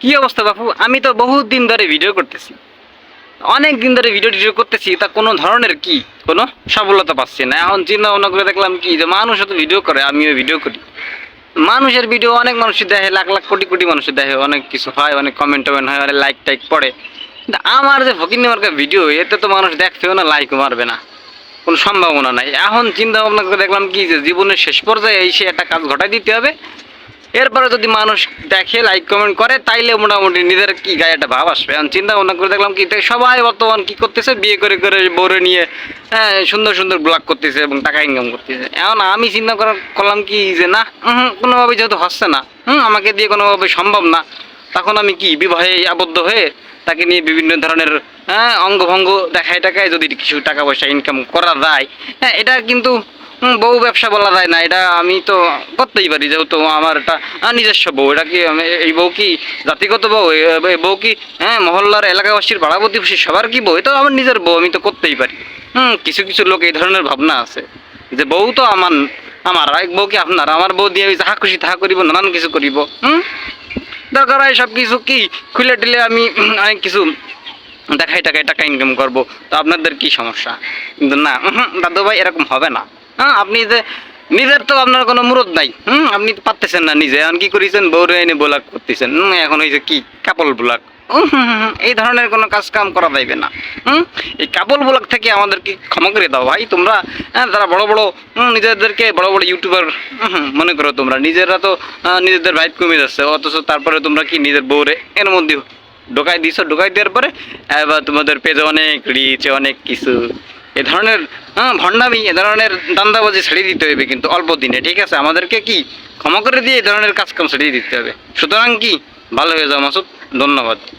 কি অবস্থা বাপু? আমি তো বহুত দিন ধরে ভিডিও করতেছি, অনেক দিন ধরে ভিডিও করতেছি, তা কোনো ধরনের কি কোনো সফলতা পাচ্ছি না। এখন চিন্তা ভাবনা করে দেখলাম কি যে মানুষ তো ভিডিও করে, আমিও ভিডিও করি। মানুষের ভিডিও অনেক মানুষ দেখে, লাখ লাখ কোটি কোটি মানুষ দেখে, অনেক কিছু হয়, অনেক কমেন্ট টমেন্ট হয়, অনেক লাইক টাইক পড়ে। কিন্তু আমার যে ফকিন্নি মার্কা ভিডিও, এতে তো মানুষ দেখছেও না, লাইকও মারবে না, কোনো সম্ভাবনা নাই। এখন চিন্তা ভাবনা করে দেখলাম কি যে জীবনের শেষ পর্যায়ে এসে একটা কাজ ঘটাই দিতে হবে। এরপরে যদি মানুষ দেখে, লাইক কমেন্ট করে, তাইলে মোটামুটি নিজের কি গায়ে একটা ভাব আসবে। এখন চিন্তা ভাবনা করে দেখলাম কি সবাই বর্তমান কি করতেছে, বিয়ে করে করে বউরে নিয়ে হ্যাঁ সুন্দর সুন্দর ব্লগ করতেছে এবং টাকা ইনকাম করতেছে। এখন আমি চিন্তা করলাম কি যে না, কোনোভাবে যেহেতু হচ্ছে না, আমাকে দিয়ে কোনোভাবে সম্ভব না, তখন আমি কি বিবাহে আবদ্ধ হয়ে তাকে নিয়ে বিভিন্ন ধরনের অঙ্গভঙ্গ দেখায় টাকায় যদি কিছু টাকা পয়সা ইনকাম করা যায়, হ্যাঁ এটা কিন্তু বউ ব্যবসা বলা যায় না, এটা আমি তো করতেই পারি, যেহেতু আমার এটা নিজস্ব বউ। এটা কি এই বউ কি জাতিগত বউ? এই বউ কি মহল্লার এলাকাবাসীর পাড়া প্রতিবেশী সবার কি বউ? এটা আমার নিজের বউ, আমি তো করতেই পারি। কিছু কিছু লোক এই ধরনের ভাবনা আছে যে বউ তো আমার, আমার এক বউ কি আপনার? আমার বউ দিয়ে আমি যাহা খুশি তাহা করিব, নানান কিছু করিব। দরকার হয় সব কিছু কি খুলে টিলে আমি অনেক কিছু দেখাই টাকায় টাকা ইনকাম করবো। তো আপনাদের কি সমস্যা? কিন্তু না, দাদু ভাই এরকম হবে না। আপনি যে নিজের তো আপনার কোনো মুরদ নাই, আপনি পারতেছেন না নিজে, এখন কি করেছেন, বউরে এনে ব্লগ করতেছেন। এখন হয়েছে কি কাপল ব্লগ, এই ধরনের কোনো কাজ কাম করা যাইবে না। এই কাপল ব্লগ থেকে আমাদেরকে ক্ষমা করে দাও ভাই। তোমরা যারা বড় বড় নিজেদেরকে বড় বড় ইউটিউবার মনে করো, তোমরা নিজেরা তো নিজেদের ভাইব কমে যাচ্ছে, অথচ তারপরে তোমরা কি নিজের বউরে এর মধ্যে ঢোকাই দিছো। ঢোকাই দেওয়ার পরে এবার তোমাদের পেজে অনেক রিচ, অনেক কিছু। এ ধরনের ভণ্ডামি, এ ধরনের দান্দাবাজি ছেড়ে দিতে হবে কিন্তু অল্প দিনে, ঠিক আছে? আমাদেরকে কি ক্ষমা করে দিয়ে এ ধরনের কাজকাম ছেড়ে দিতে হবে। সুতরাং কি ভালো হয়ে যাও মাসুদ, ধন্যবাদ।